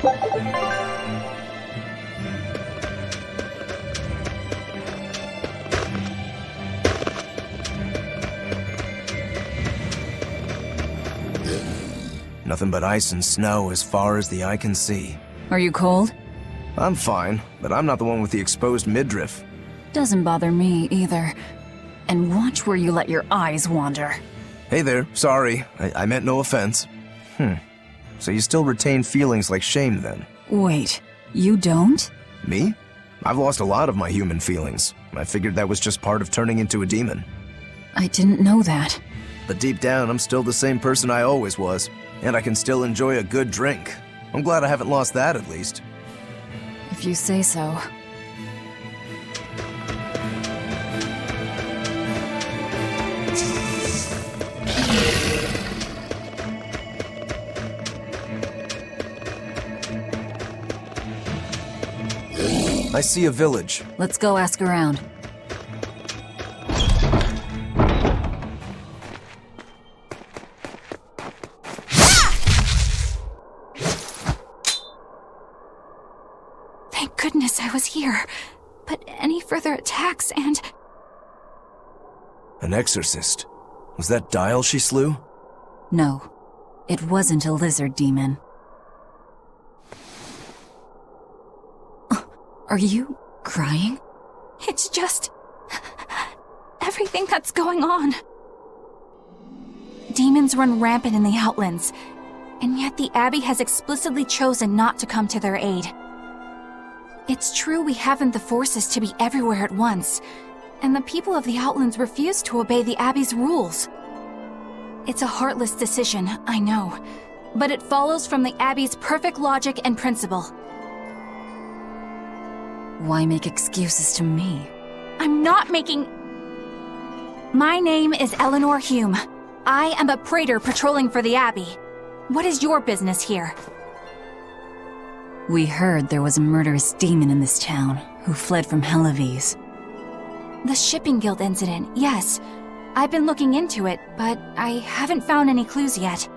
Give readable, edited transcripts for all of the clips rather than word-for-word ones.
Nothing but ice and snow as far as the eye can see. Are you cold? I'm fine, but I'm not the one with the exposed midriff. Doesn't bother me either. And watch where you let your eyes wander. Hey there, sorry. I meant no offense. So you still retain feelings like shame then? Wait, you don't? Me? I've lost a lot of my human feelings. I figured that was just part of turning into a demon. I didn't know that. But deep down, I'm still the same person I always was. And I can still enjoy a good drink. I'm glad I haven't lost that at least. If you say so. I see a village. Let's go ask around. Thank goodness I was here. But any further attacks and... An exorcist. Was that Dial she slew? No, it wasn't a lizard demon. Are you crying? It's just... everything that's going on. Demons run rampant in the Outlands, and yet the Abbey has explicitly chosen not to come to their aid. It's true we haven't the forces to be everywhere at once, and the people of the Outlands refuse to obey the Abbey's rules. It's a heartless decision, I know, but it follows from the Abbey's perfect logic and principle. Why make excuses to me? I'm not making... My name is Eleanor Hume. I am a praetor patrolling for the Abbey. What is your business here? We heard there was a murderous demon in this town who fled from Hellawes. The Shipping Guild incident, yes. I've been looking into it, but I haven't found any clues yet.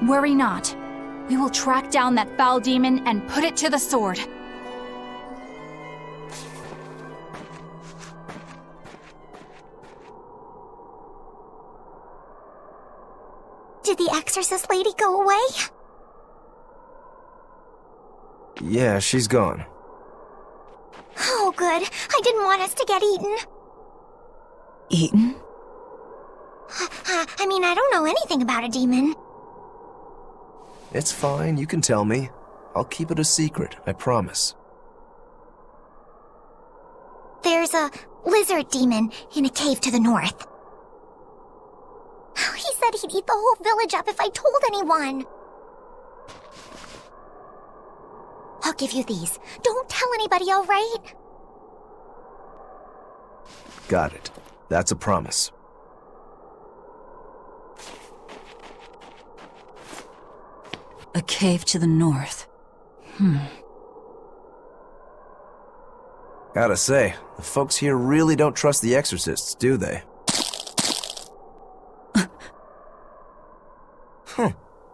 Worry not. We will track down that foul demon and put it to the sword. Did the exorcist lady go away? Yeah, she's gone. Oh, good. I didn't want us to get eaten. Eaten? I mean, I don't know anything about a demon. It's fine, you can tell me. I'll keep it a secret, I promise. There's a lizard demon in a cave to the north. He said he'd eat the whole village up if I told anyone. I'll give you these. Don't tell anybody, all right? Got it. That's a promise. A cave to the north. Gotta say, the folks here really don't trust the exorcists, do they?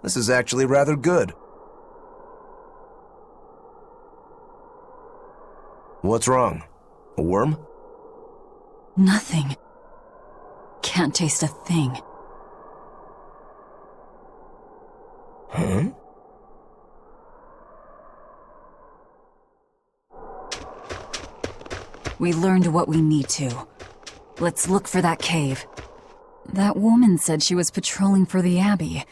This is actually rather good. What's wrong? A worm? Nothing. Can't taste a thing. Huh? We learned what we need to. Let's look for that cave. That woman said she was patrolling for the Abbey.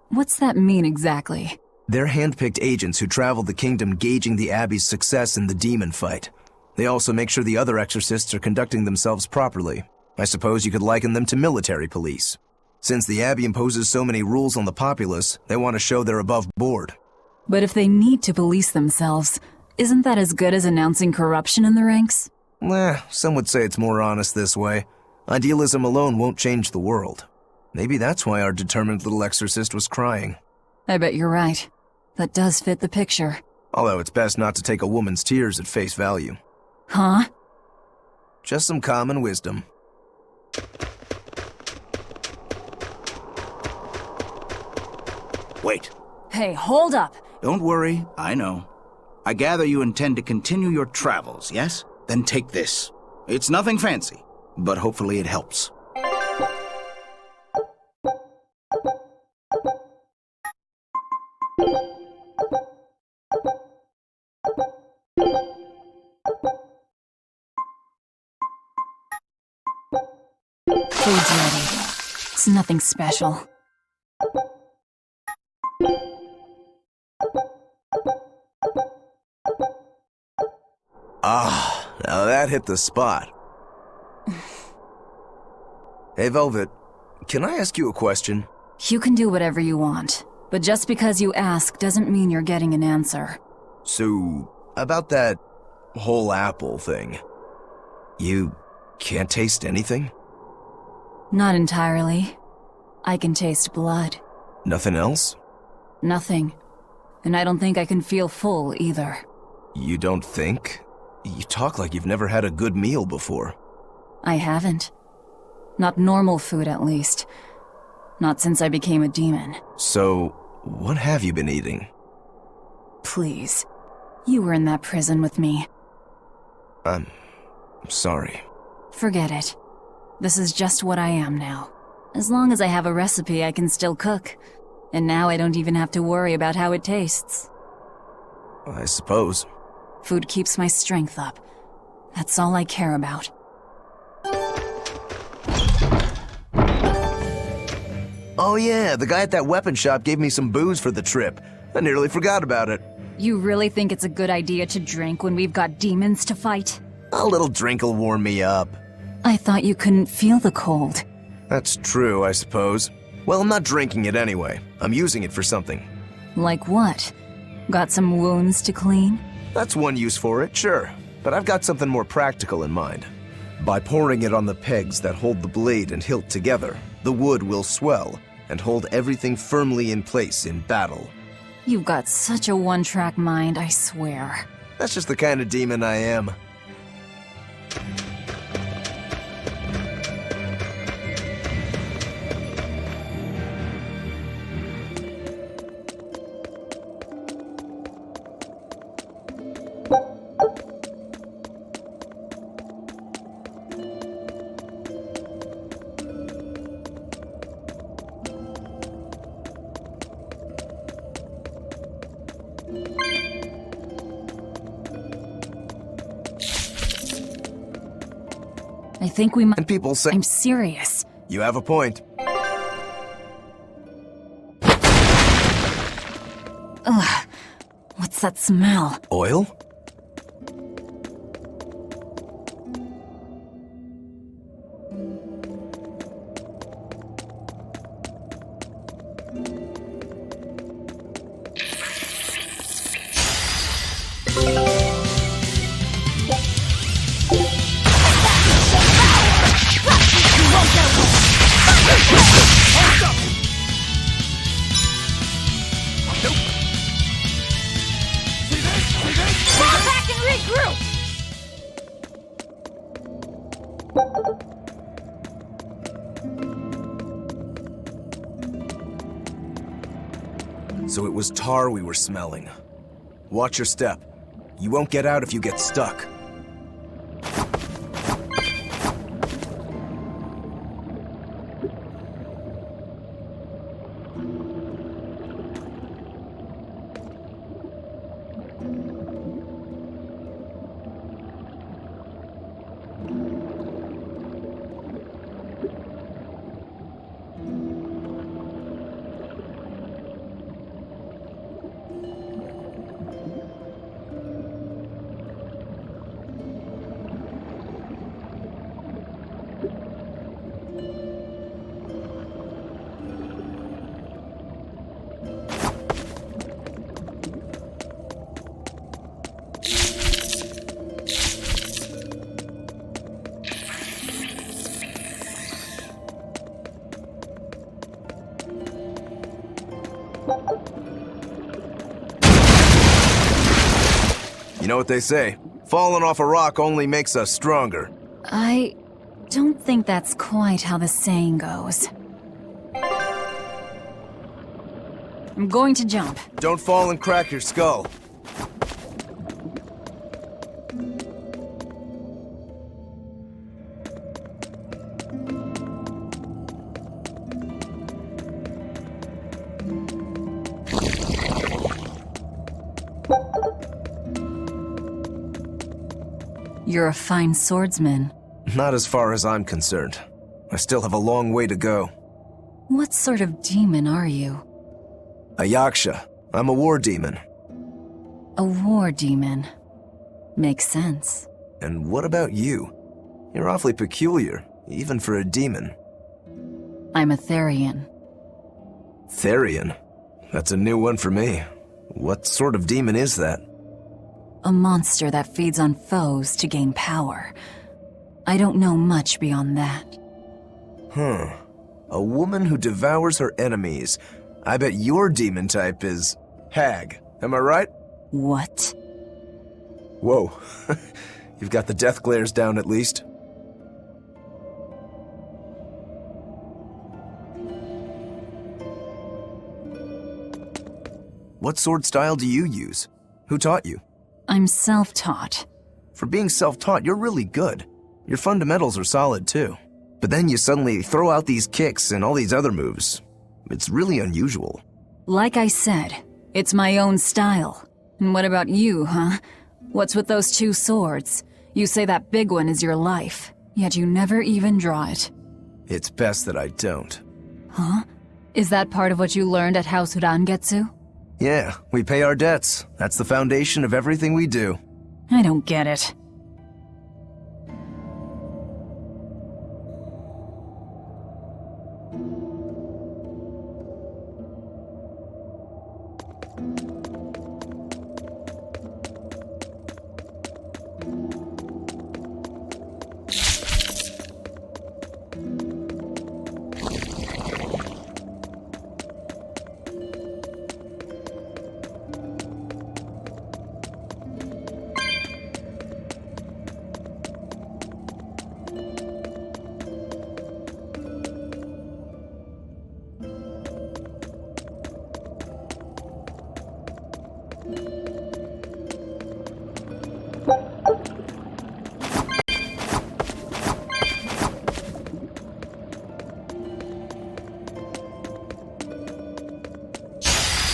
What's that mean exactly? They're hand-picked agents who travel the kingdom gauging the Abbey's success in the demon fight. They also make sure the other exorcists are conducting themselves properly. I suppose you could liken them to military police. Since the Abbey imposes so many rules on the populace, they want to show they're above board. But if they need to police themselves, isn't that as good as announcing corruption in the ranks? Some would say it's more honest this way. Idealism alone won't change the world. Maybe that's why our determined little exorcist was crying. I bet you're right. That does fit the picture. Although it's best not to take a woman's tears at face value. Huh? Just some common wisdom. Wait, Hey, hold up! Don't worry, I know. I gather you intend to continue your travels, yes? Then take this. It's nothing fancy, but hopefully it helps. Food's ready. It's nothing special. Ah, now that hit the spot. Hey, Velvet, can I ask you a question? You can do whatever you want, but just because you ask doesn't mean you're getting an answer. So, about that whole apple thing, you can't taste anything? Not entirely. I can taste blood. Nothing else? Nothing. And I don't think I can feel full either. You don't think? You talk like you've never had a good meal before. I haven't. Not normal food, at least. Not since I became a demon. So, what have you been eating? Please. You were in that prison with me. I'm sorry. Forget it. This is just what I am now. As long as I have a recipe, I can still cook. And now I don't even have to worry about how it tastes. I suppose. Food keeps my strength up. That's all I care about. Oh yeah, the guy at that weapon shop gave me some booze for the trip. I nearly forgot about it. You really think it's a good idea to drink when we've got demons to fight? A little drink'll warm me up. I thought you couldn't feel the cold. That's true, I suppose. Well, I'm not drinking it anyway. I'm using it for something. Like what? Got some wounds to clean? That's one use for it, sure. But I've got something more practical in mind. By pouring it on the pegs that hold the blade and hilt together, the wood will swell and hold everything firmly in place in battle. You've got such a one-track mind, I swear. That's just the kind of demon I am. I think we might— And people say— I'm serious. You have a point. Ugh. What's that smell? Oil? So it was tar we were smelling. Watch your step. You won't get out if you get stuck. You know what they say, falling off a rock only makes us stronger. I don't think that's quite how the saying goes. I'm going to jump. Don't fall and crack your skull. You're a fine swordsman. Not as far as I'm concerned. I still have a long way to go. What sort of demon are you? A yaksha. I'm a war demon. A war demon. Makes sense. And what about you? You're awfully peculiar, even for a demon. I'm a Therian. Therian? That's a new one for me. What sort of demon is that? A monster that feeds on foes to gain power. I don't know much beyond that. Huh. A woman who devours her enemies. I bet your demon type is hag. Am I right? What? Whoa. You've got the death glares down at least. What sword style do you use? Who taught you? I'm self-taught. For being self-taught, you're really good. Your fundamentals are solid too. But then you suddenly throw out these kicks and all these other moves. It's really unusual. Like I said, it's my own style. And what about you, huh? What's with those two swords? You say that big one is your life, yet you never even draw it. It's best that I don't. Huh? Is that part of what you learned at House Urangetsu? Yeah, we pay our debts. That's the foundation of everything we do. I don't get it.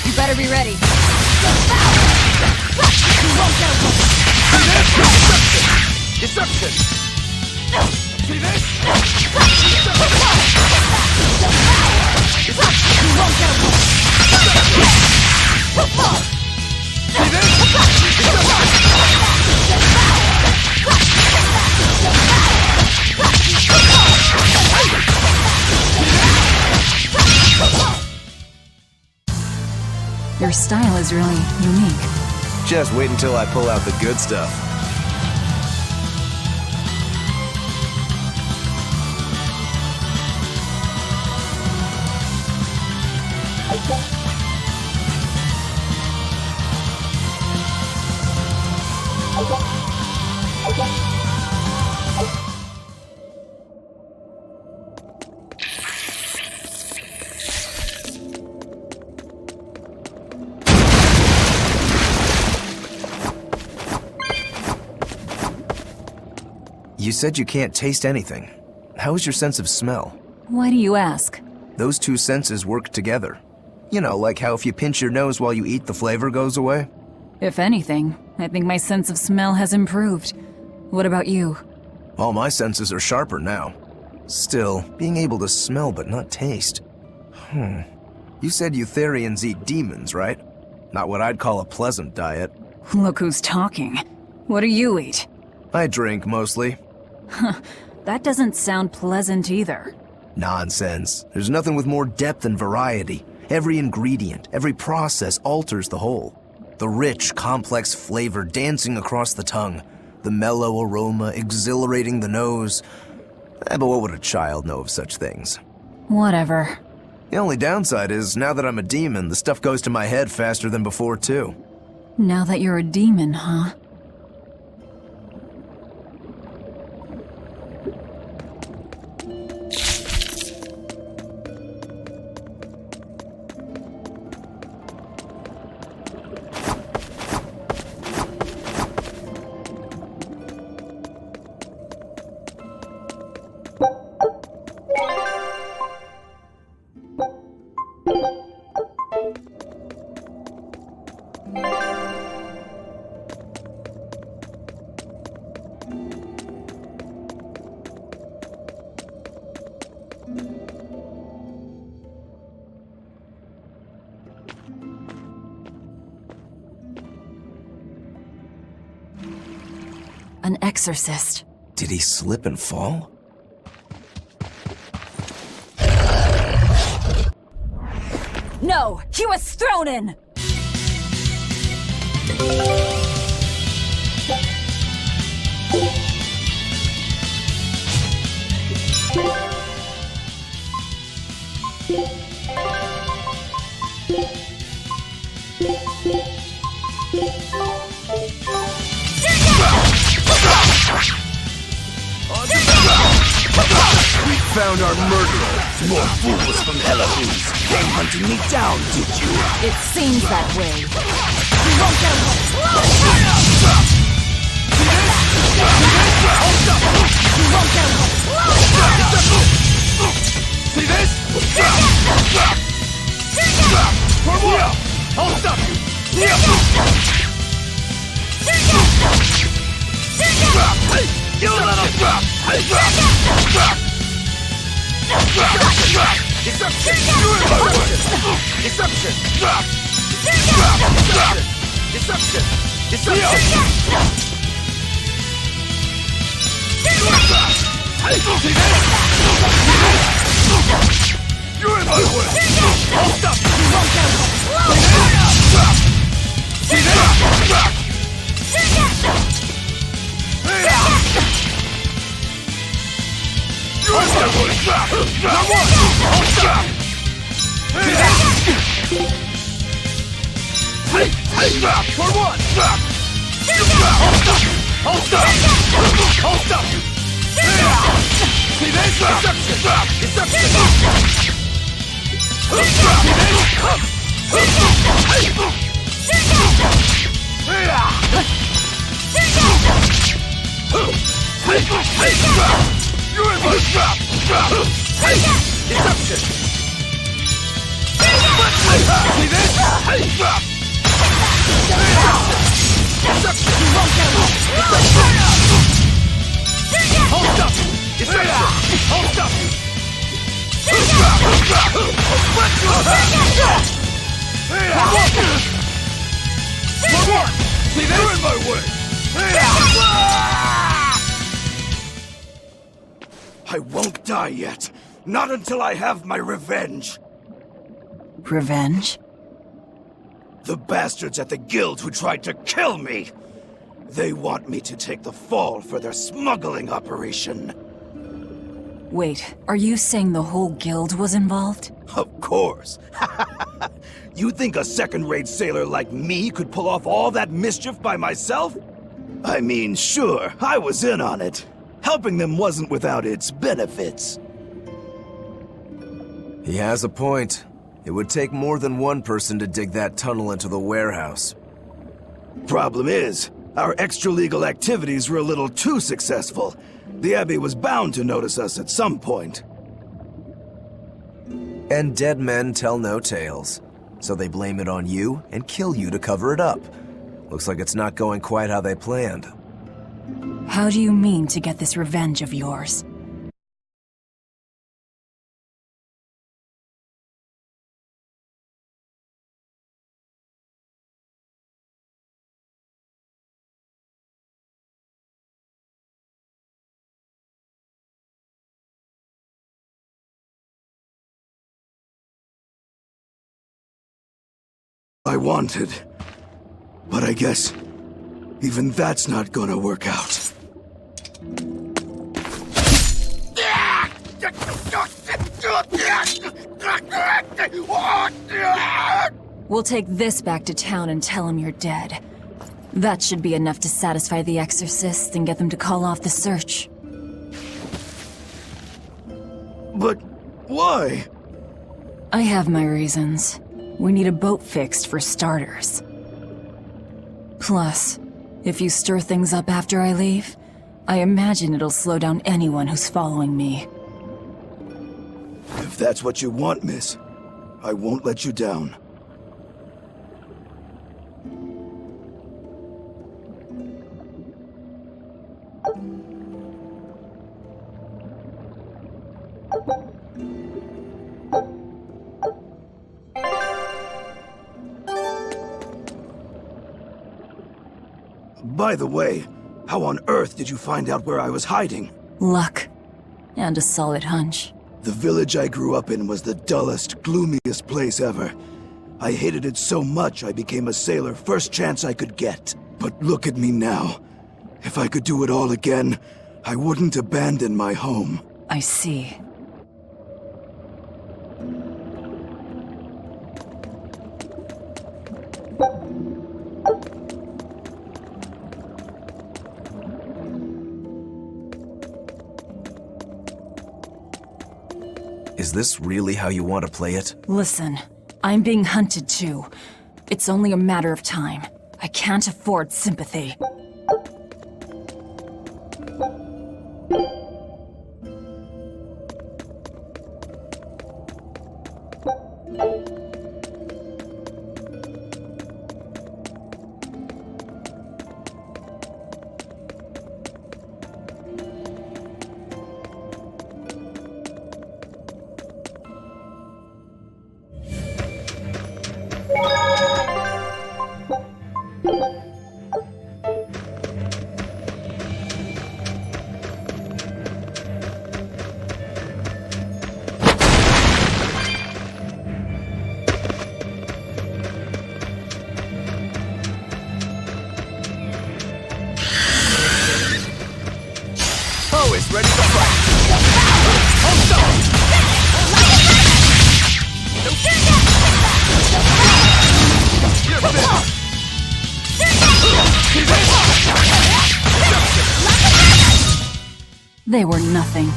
You better be ready. Deception! See this? Your style is really unique. Just wait until I pull out the good stuff. You said you can't taste anything. How is your sense of smell? Why do you ask? Those two senses work together. You know, like how if you pinch your nose while you eat, the flavor goes away? If anything, I think my sense of smell has improved. What about you? All my senses are sharper now. Still, being able to smell but not taste. You said Eutherians eat demons, right? Not what I'd call a pleasant diet. Look who's talking. What do you eat? I drink, mostly. That doesn't sound pleasant either. Nonsense. There's nothing with more depth and variety. Every ingredient, every process alters the whole. The rich, complex flavor dancing across the tongue. The mellow aroma exhilarating the nose. But what would a child know of such things? Whatever. The only downside is, now that I'm a demon, the stuff goes to my head faster than before, too. Now that you're a demon, huh? An exorcist. Did he slip and fall? No! He was thrown in! We found our murderer. More fools from Hellawes came hunting me down, did you? It seems that way. See this? For what? I'll stop you! You little drop! Deception! Deception! Deception! You're in my way! I'll stop you! See this? You're in my way! Now what? I'll stop! For what? I'll stop you! See this? Deception! You're in my trap! Deception! See this? Hold up! Deception! Hold up! For what? See this? You're in my way! I won't die yet. Not until I have my revenge. Revenge? The bastards at the guild who tried to kill me. They want me to take the fall for their smuggling operation. Wait, are you saying the whole guild was involved? Of course. You think a second-rate sailor like me could pull off all that mischief by myself? I mean, sure, I was in on it. Helping them wasn't without its benefits. He has a point. It would take more than one person to dig that tunnel into the warehouse. Problem is, our extra-legal activities were a little too successful. The Abbey was bound to notice us at some point. And dead men tell no tales. So they blame it on you and kill you to cover it up. Looks like it's not going quite how they planned. How do you mean to get this revenge of yours? I wanted, but I guess even that's not gonna work out. We'll take this back to town and tell him you're dead. That should be enough to satisfy the exorcists and get them to call off the search. But why? I have my reasons. We need a boat fixed for starters. Plus, if you stir things up after I leave, I imagine it'll slow down anyone who's following me. If that's what you want, miss, I won't let you down. By the way, how on earth did you find out where I was hiding? Luck. And a solid hunch. The village I grew up in was the dullest, gloomiest place ever. I hated it so much I became a sailor first chance I could get. But look at me now. If I could do it all again, I wouldn't abandon my home. I see. Is this really how you want to play it? Listen, I'm being hunted too. It's only a matter of time. I can't afford sympathy. Ready to fight! They were nothing.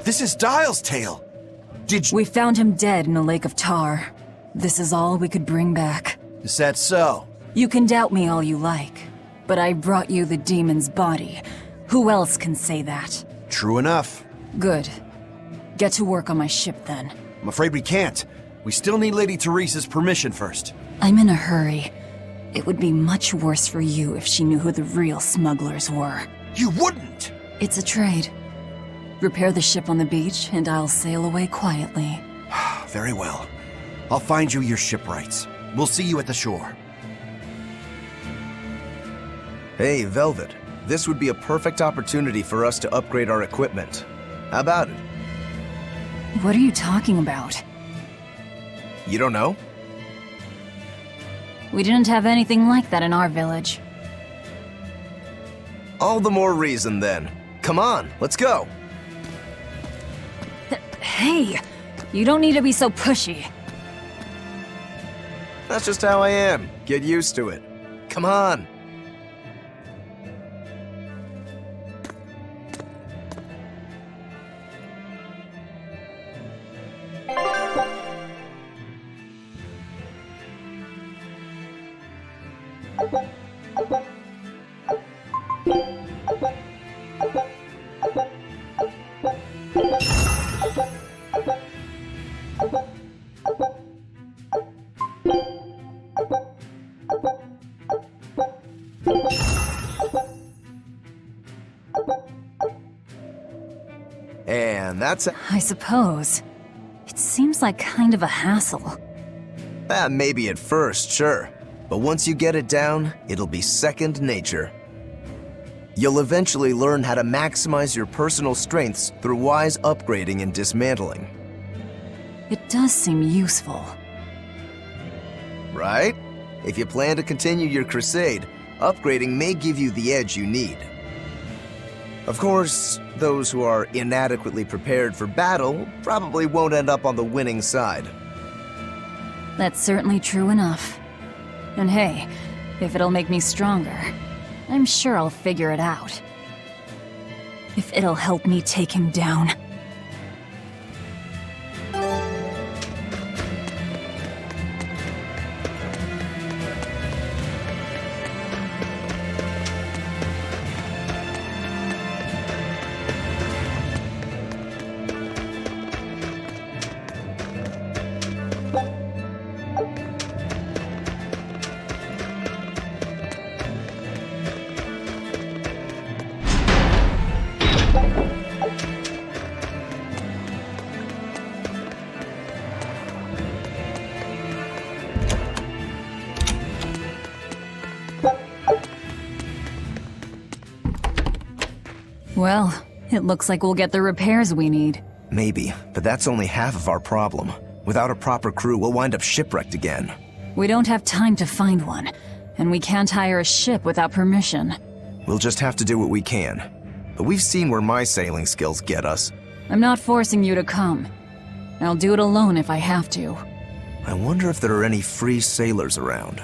This is Dial's tale. Did you— We found him dead in a lake of tar. This is all we could bring back. Is that so? You can doubt me all you like, but I brought you the demon's body. Who else can say that? True enough. Good. Get to work on my ship then. I'm afraid we can't. We still need Lady Teresa's permission first. I'm in a hurry. It would be much worse for you if she knew who the real smugglers were. You wouldn't! It's a trade. Repair the ship on the beach, and I'll sail away quietly. Very well. I'll find you your shipwrights. We'll see you at the shore. Hey, Velvet. This would be a perfect opportunity for us to upgrade our equipment. How about it? What are you talking about? You don't know? We didn't have anything like that in our village. All the more reason, then. Come on, let's go. Hey, you don't need to be so pushy. That's just how I am. Get used to it. Come on. and that's... I suppose. It seems like kind of a hassle. Maybe at first, sure. But once you get it down, it'll be second nature. You'll eventually learn how to maximize your personal strengths through wise upgrading and dismantling. It does seem useful. Right? If you plan to continue your crusade, upgrading may give you the edge you need. Of course, those who are inadequately prepared for battle probably won't end up on the winning side. That's certainly true enough. And hey, if it'll make me stronger, I'm sure I'll figure it out. If it'll help me take him down. Well, it looks like we'll get the repairs we need. Maybe, but that's only half of our problem. Without a proper crew, we'll wind up shipwrecked again. We don't have time to find one, and we can't hire a ship without permission. We'll just have to do what we can. But we've seen where my sailing skills get us. I'm not forcing you to come. I'll do it alone if I have to. I wonder if there are any free sailors around.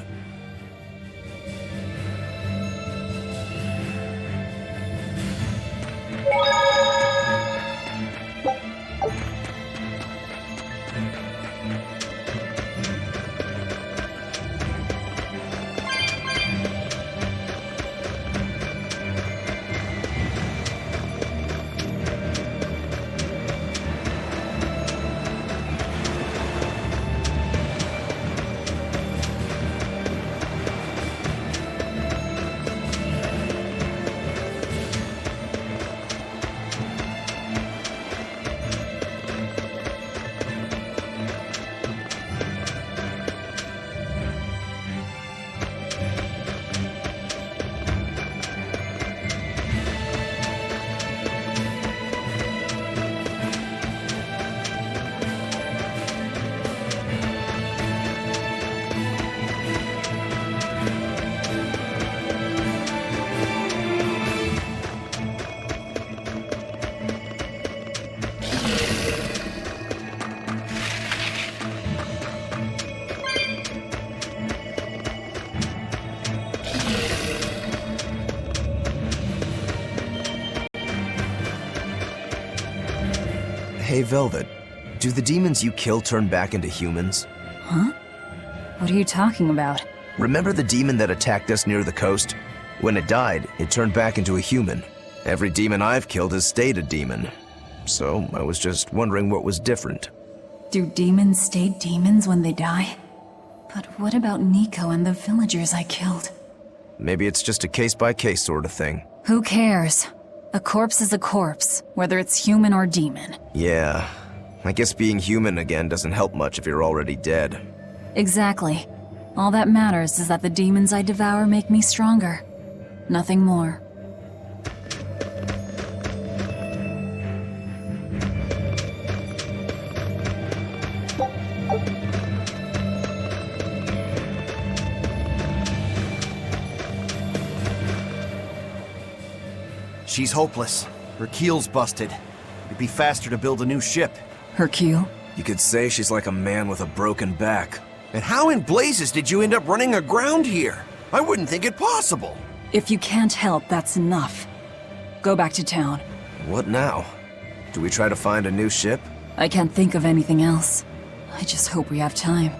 Hey, Velvet, do the demons you kill turn back into humans? Huh? What are you talking about? Remember the demon that attacked us near the coast? When it died, it turned back into a human. Every demon I've killed has stayed a demon. So I was just wondering what was different. Do demons stay demons when they die? But what about Nico and the villagers I killed? Maybe it's just a case-by-case sort of thing. Who cares? A corpse is a corpse, whether it's human or demon. Yeah, I guess being human again doesn't help much if you're already dead. Exactly. All that matters is that the demons I devour make me stronger. Nothing more. She's hopeless. Her keel's busted. It'd be faster to build a new ship. Her keel? You could say she's like a man with a broken back. And how in blazes did you end up running aground here? I wouldn't think it possible. If you can't help, that's enough. Go back to town. What now? Do we try to find a new ship? I can't think of anything else. I just hope we have time.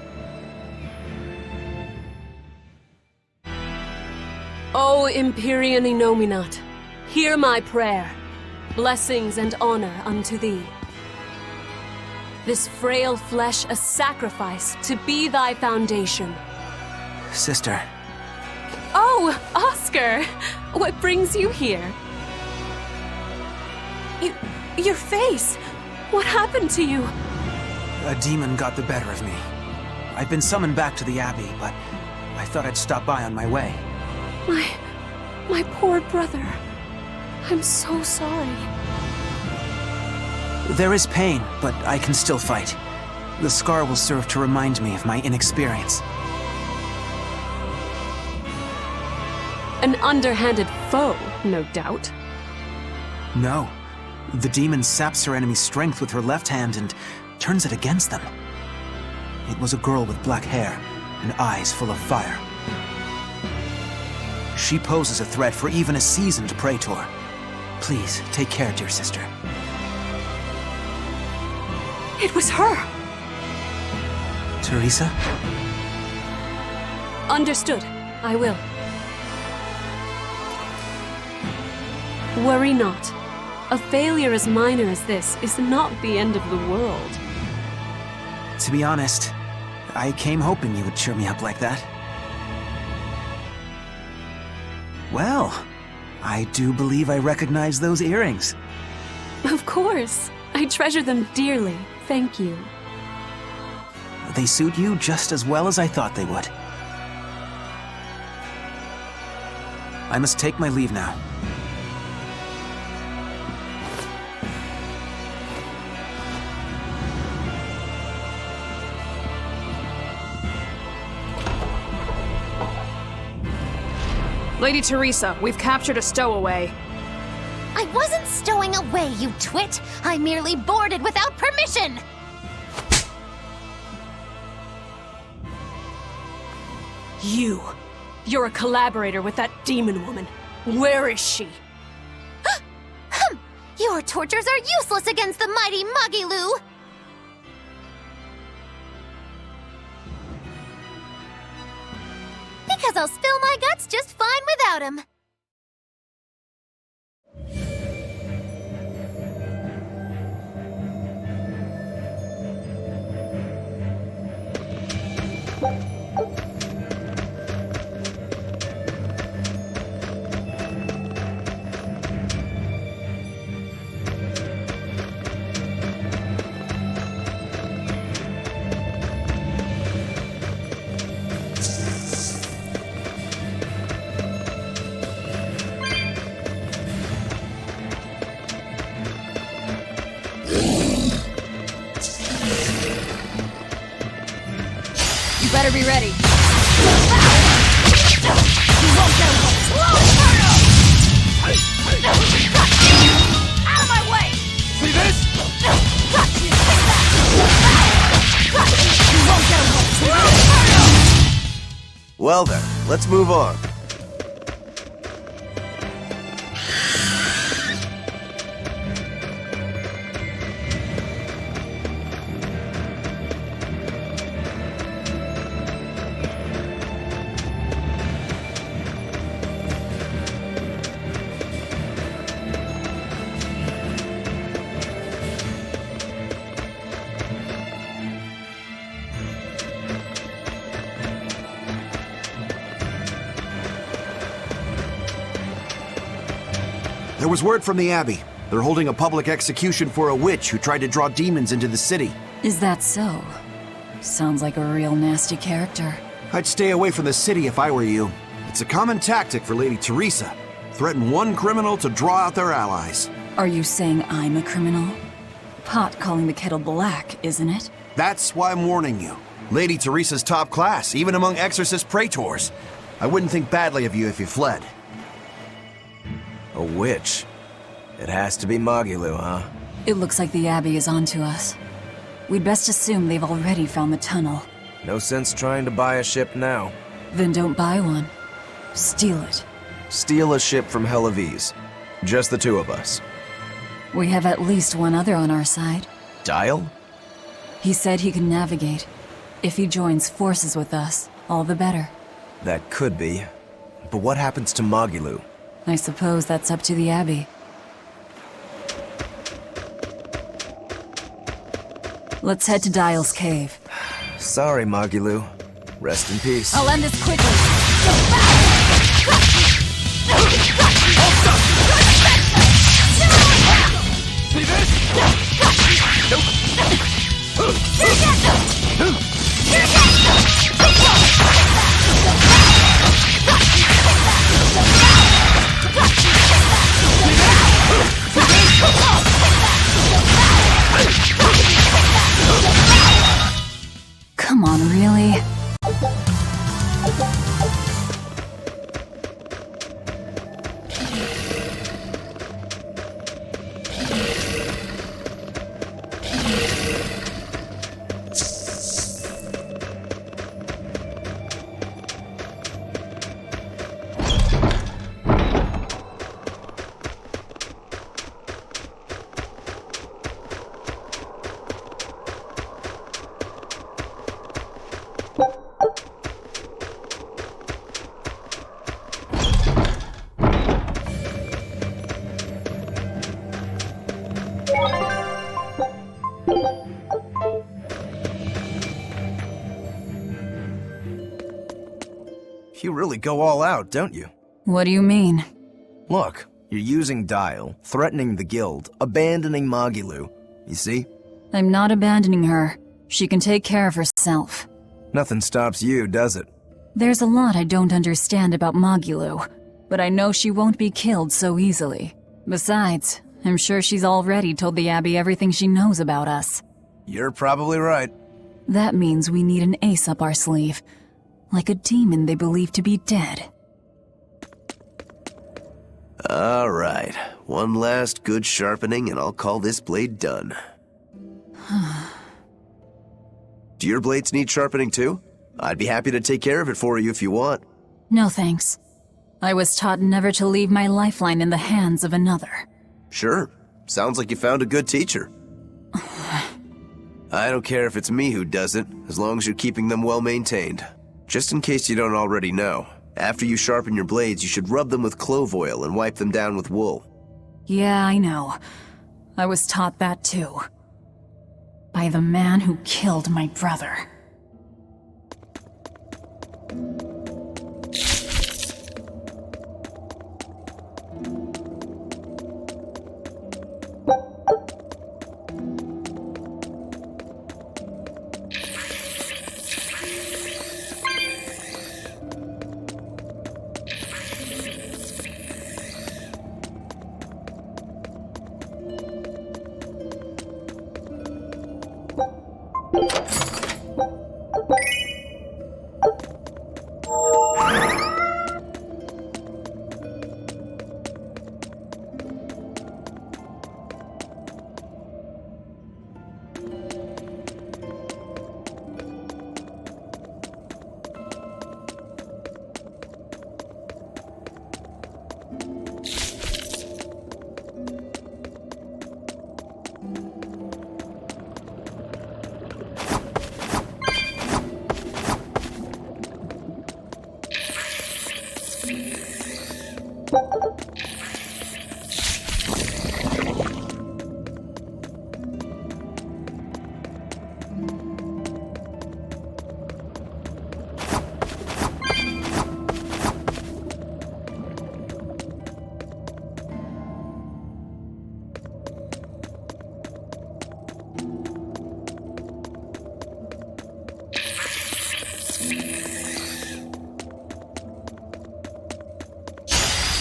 O Empyrean Inominat, hear my prayer. Blessings and honor unto thee. This frail flesh a sacrifice to be thy foundation. Sister. Oh, Oscar! What brings you here? Your face! What happened to you? A demon got the better of me. I've been summoned back to the Abbey, but I thought I'd stop by on my way. My poor brother. I'm so sorry. There is pain, but I can still fight. The scar will serve to remind me of my inexperience. An underhanded foe, no doubt. No. The demon saps her enemy's strength with her left hand and turns it against them. It was a girl with black hair and eyes full of fire. She poses a threat for even a seasoned praetor. Please, take care, dear sister. It was her! Teresa? Understood. I will. Worry not. A failure as minor as this is not the end of the world. To be honest, I came hoping you would cheer me up like that. Well, I do believe I recognize those earrings. Of course. I treasure them dearly. Thank you. They suit you just as well as I thought they would. I must take my leave now. Lady Teresa, we've captured a stowaway. I wasn't stowing away, you twit! I merely boarded without permission! You're a collaborator with that demon woman. Where is she? Your tortures are useless against the mighty Magilu! Because I'll spill my guts just fine without him. Better be ready. You won't get away! Out of my way! See this? You won't get away! Well then, let's move on. There was word from the Abbey. They're holding a public execution for a witch who tried to draw demons into the city. Is that so? Sounds like a real nasty character. I'd stay away from the city if I were you. It's a common tactic for Lady Teresa. Threaten one criminal to draw out their allies. Are you saying I'm a criminal? Pot calling the kettle black, isn't it? That's why I'm warning you. Lady Teresa's top class, even among exorcist praetors. I wouldn't think badly of you if you fled. A witch? It has to be Magilu, huh? It looks like the Abbey is onto us. We'd best assume they've already found the tunnel. No sense trying to buy a ship now. Then don't buy one. Steal it. Steal a ship from Hellawes. Just the two of us. We have at least one other on our side. Dial? He said he can navigate. If he joins forces with us, all the better. That could be. But what happens to Magilu? I suppose that's up to the Abbey. Let's head to Dial's cave. Sorry, Magilu. Rest in peace. I'll end this quickly. See this? You really go all out, don't you? What do you mean? Look, you're using Dial, threatening the guild, abandoning Magilu. You see? I'm not abandoning her. She can take care of herself. Nothing stops you, does it? There's a lot I don't understand about Magilu, but I know she won't be killed so easily. Besides, I'm sure she's already told the Abbey everything she knows about us. You're probably right. That means we need an ace up our sleeve. Like a demon they believe to be dead. All right. One last good sharpening and I'll call this blade done. Do your blades need sharpening too? I'd be happy to take care of it for you if you want. No thanks. I was taught never to leave my lifeline in the hands of another. Sure. Sounds like you found a good teacher. I don't care if it's me who does it, as long as you're keeping them well maintained. Just in case you don't already know, after you sharpen your blades, you should rub them with clove oil and wipe them down with wool. Yeah, I know. I was taught that too. By the man who killed my brother.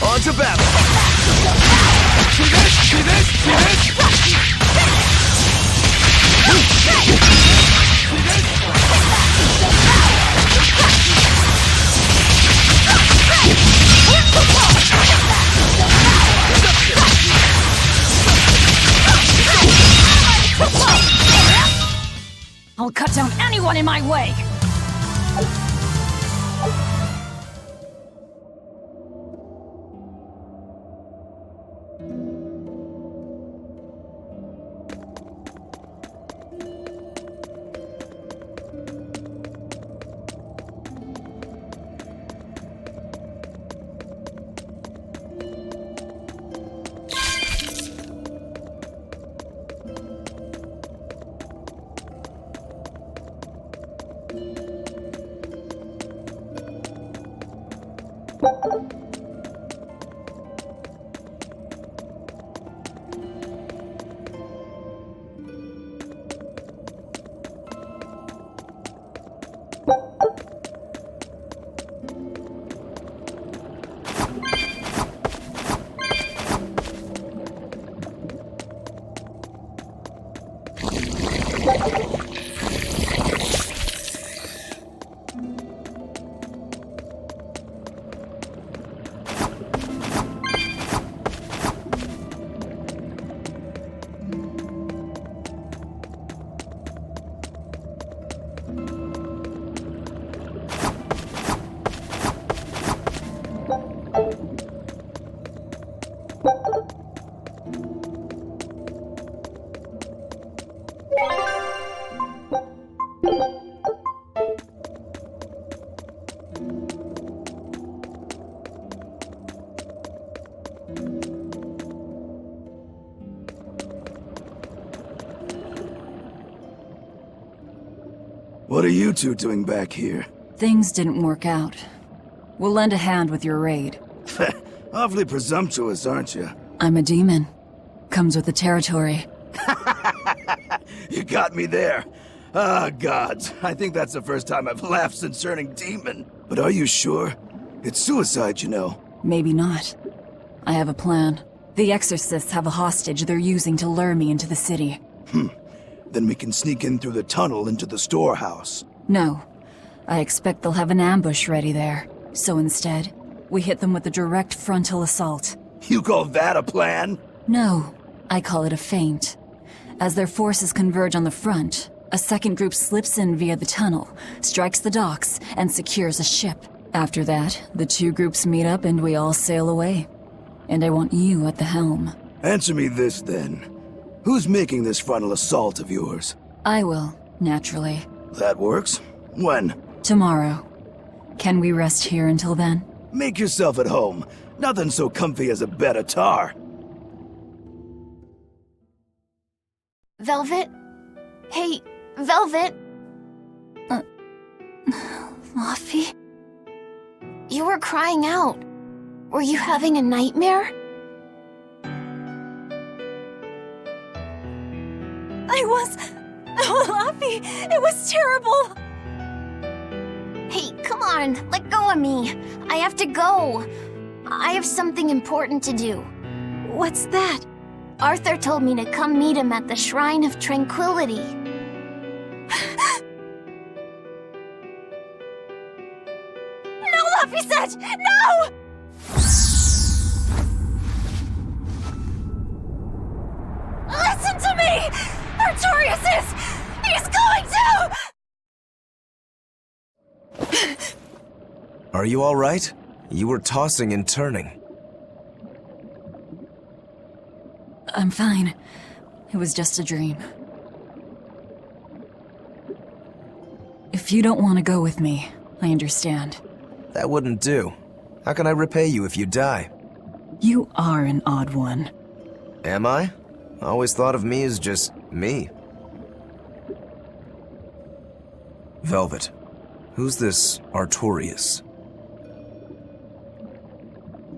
On to battle! See this? See this? See this? I'll cut down anyone in my way! What are you two doing back here? Things didn't work out. We'll lend a hand with your raid. Awfully presumptuous, aren't you? I'm a demon. Comes with the territory. You got me there. Ah, gods. I think that's the first time I've laughed since turning demon. But are you sure? It's suicide, you know. Maybe not. I have a plan. The exorcists have a hostage they're using to lure me into the city. Then we can sneak in through the tunnel into the storehouse. No. I expect they'll have an ambush ready there. So instead, we hit them with a direct frontal assault. You call that a plan? No. I call it a feint. As their forces converge on the front, a second group slips in via the tunnel, strikes the docks, and secures a ship. After that, the two groups meet up and we all sail away. And I want you at the helm. Answer me this, then. Who's making this frontal assault of yours? I will, naturally. That works. When? Tomorrow. Can we rest here until then? Make yourself at home. Nothing so comfy as a bed of tar. Velvet? Hey, Velvet? Luffy? You were crying out. Were you having a nightmare? Luffy, it was terrible! Hey, come on, let go of me. I have to go. I have something important to do. What's that? Arthur told me to come meet him at the Shrine of Tranquility. No, Luffy said! No! Listen to me! Artorias he's going to! Are you all right? You were tossing and turning. I'm fine. It was just a dream. If you don't want to go with me, I understand. That wouldn't do. How can I repay you if you die? You are an odd one. Am I? I always thought of me as just me. Velvet, who's this Artorias?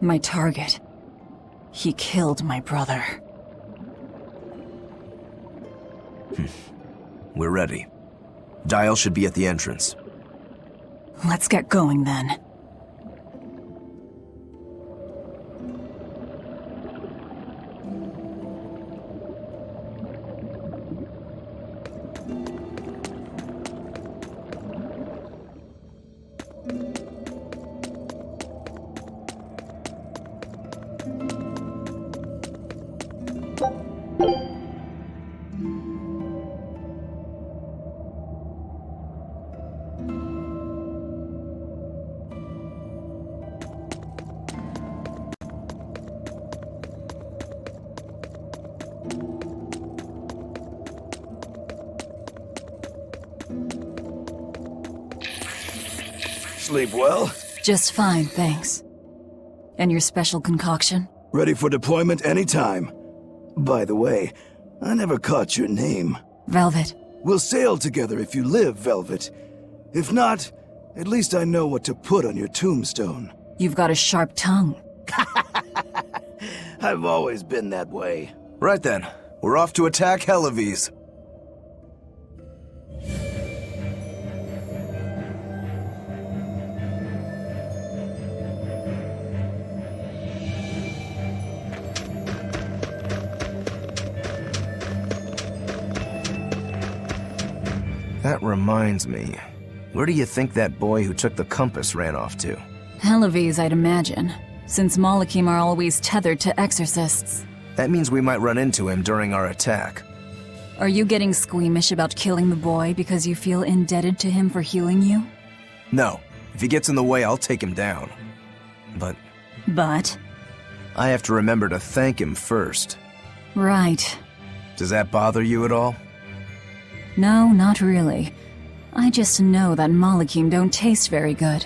My target. He killed my brother. We're ready. Dial should be at the entrance. Let's get going then. Sleep well? Just fine, thanks. And your special concoction? Ready for deployment anytime. By the way, I never caught your name. Velvet. We'll sail together if you live, Velvet. If not, at least I know what to put on your tombstone. You've got a sharp tongue. I've always been that way. Right then, we're off to attack Hellawes. That reminds me. Where do you think that boy who took the compass ran off to? Hellawes, I'd imagine, since Malakim are always tethered to exorcists. That means we might run into him during our attack. Are you getting squeamish about killing the boy because you feel indebted to him for healing you? No. If he gets in the way, I'll take him down. But I have to remember to thank him first. Right. Does that bother you at all? No, not really. I just know that Malakim don't taste very good.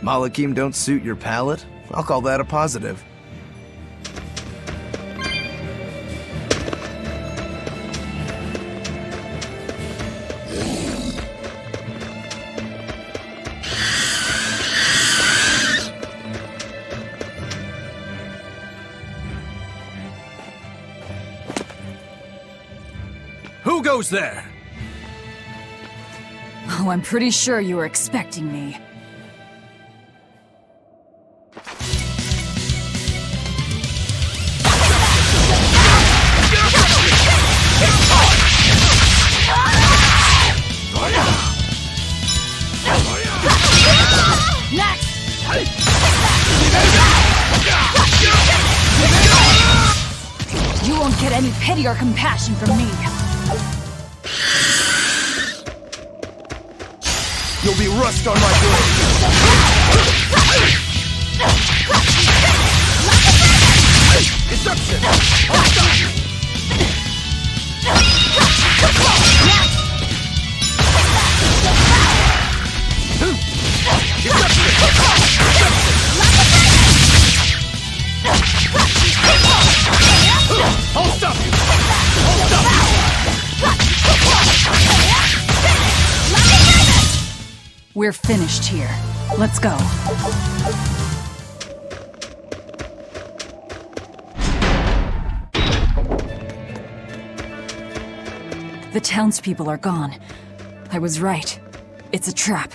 Malakim don't suit your palate? I'll call that a positive. Who goes there? Oh, I'm pretty sure you were expecting me. Next! You won't get any pity or compassion from me. You'll be rust on my blade. Deception! I'll stop you! I'll stop you! We're finished here. Let's go. The townspeople are gone. I was right. It's a trap.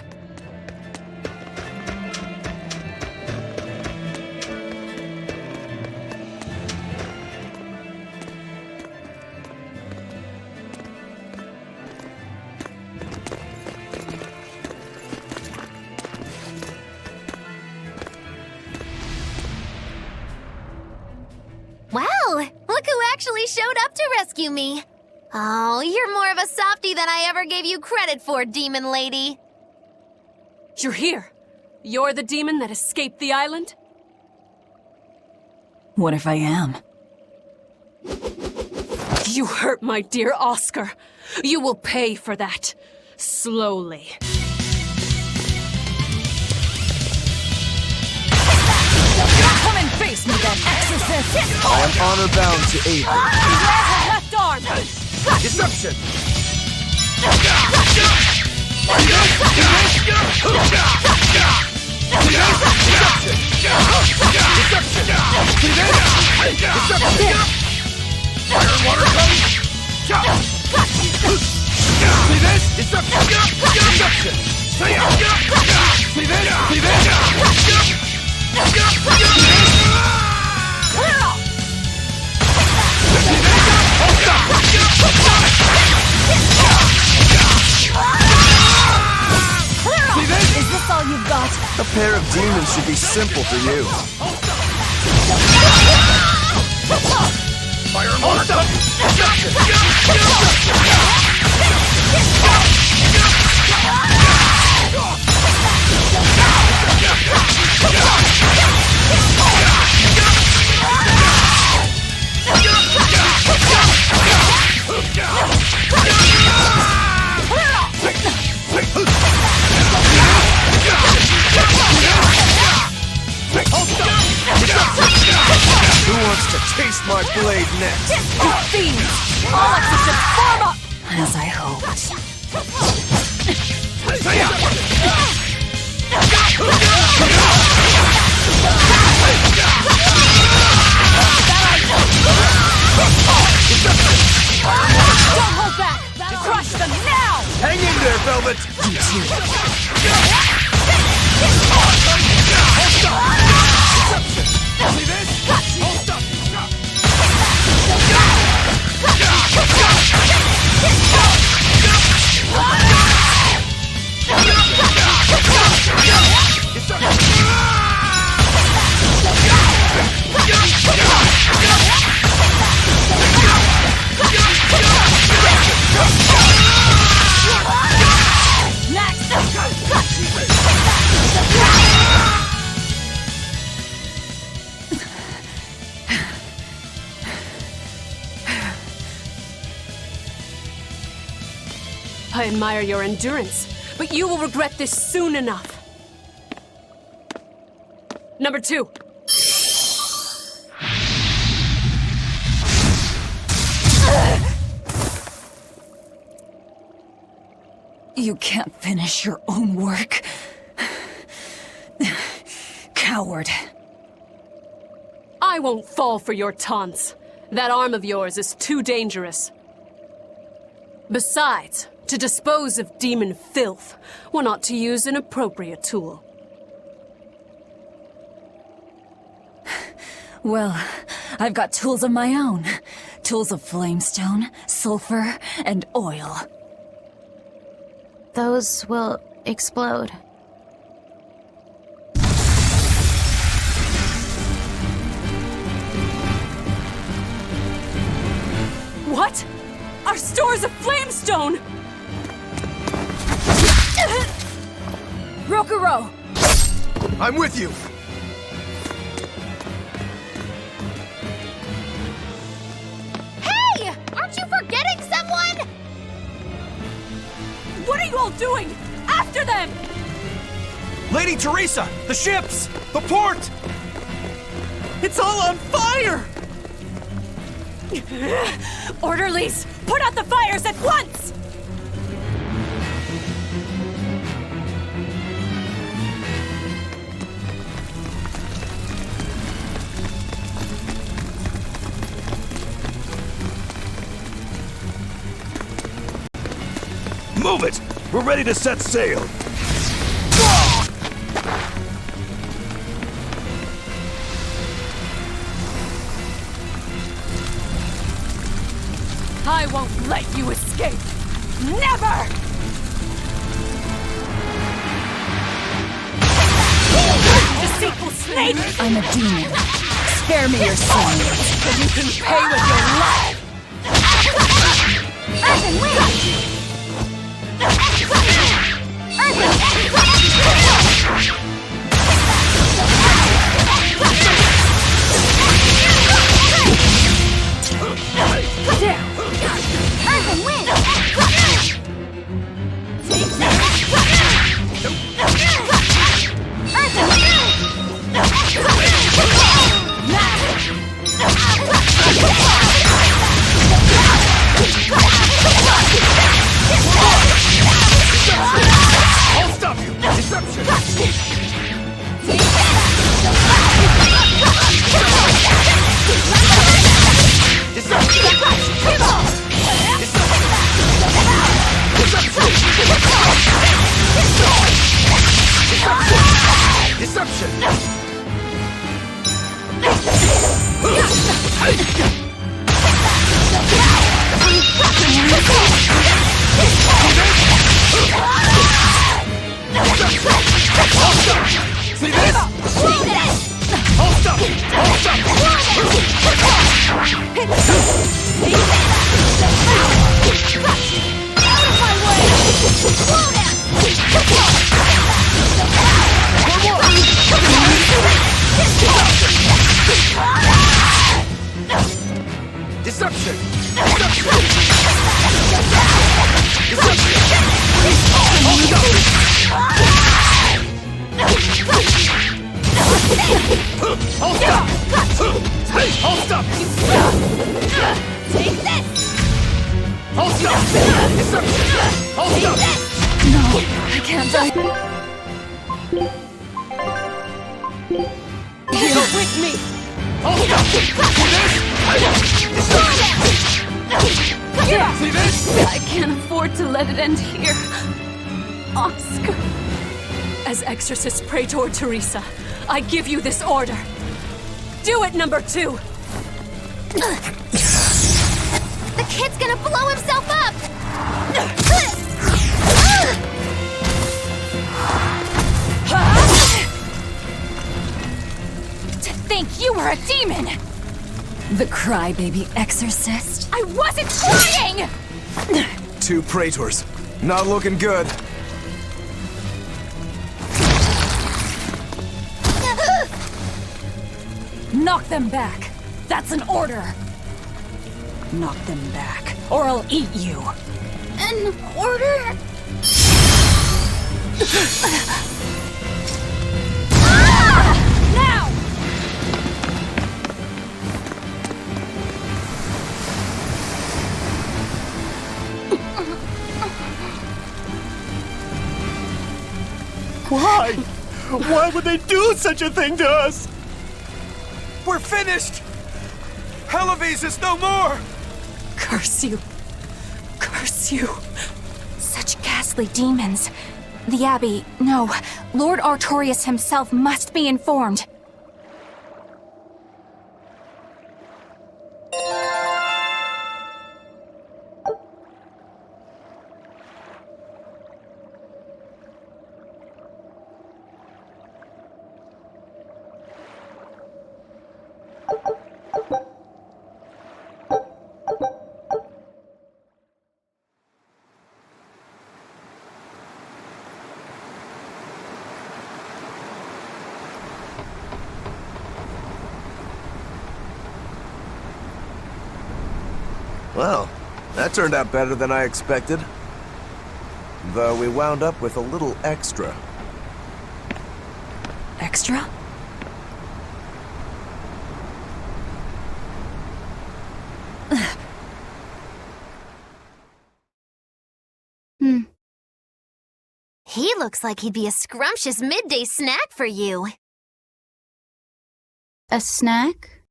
Wow, look who actually showed up to rescue me. Oh, you're more of a softie than I ever gave you credit for, demon lady. You're here. You're the demon that escaped the island? What if I am? You hurt my dear Oscar. You will pay for that. Slowly. Come and face me then, exorcist! I am honor-bound to aid you. Beware her left arm! Deception! Fire and water coming! See this? Deception! See this? See this? Clear off! Is this all you've got? A pair of demons should be simple for you. Fire and water coming! Who wants to taste my blade next? You fiends! All exorcists form up! As I hoped. Don't hold back! Crush them now! Hang in there, Velvet! You too. See this? Hold stop! I admire your endurance, but you will regret this soon enough. Number 2. You can't finish your own work. Coward. I won't fall for your taunts. That arm of yours is too dangerous. Besides, to dispose of demon filth, one ought to use an appropriate tool. Well, I've got tools of my own. Tools of flamestone, sulfur, and oil. Those will explode. What? Our stores of flamestone! Rokuro! I'm with you! Hey! Aren't you forgetting someone? What are you all doing? After them! Lady Teresa! The ships! The port! It's all on fire! Orderlies, put out the fires at once! Move it! We're ready to set sail! I won't let you escape! Never! Deceitful snake! I'm a demon. Spare me your sin. But you can pay with your life! Earthen win! I'll stop you! Deception! Deception! See this? I'll stop! I'll stop! Out of my way! Slow down! Deception! Deception! Deception! I'll stop! I'll stop! I'll stop! Take this! I'll stop! Deception! I'll stop! No, I can't die. You're with me! I'll stop! See this? I can't afford to let it end here. Oscar. As Exorcist Praetor Teresa, I give you this order. Do it, number 2! The kid's gonna blow himself up! To think you were a demon! The crybaby exorcist? I wasn't trying! 2 praetors. Not looking good. Knock them back. That's an order. Knock them back, or I'll eat you. An order? Now! Why? Why would they do such a thing to us? We're finished! Hellawes is no more! Curse you. Curse curse you. Such ghastly demons. The Abbey, no. Lord Artorius himself must be informed. Well, that turned out better than I expected. Though we wound up with a little extra. Extra? He looks like he'd be a scrumptious midday snack for you. A snack?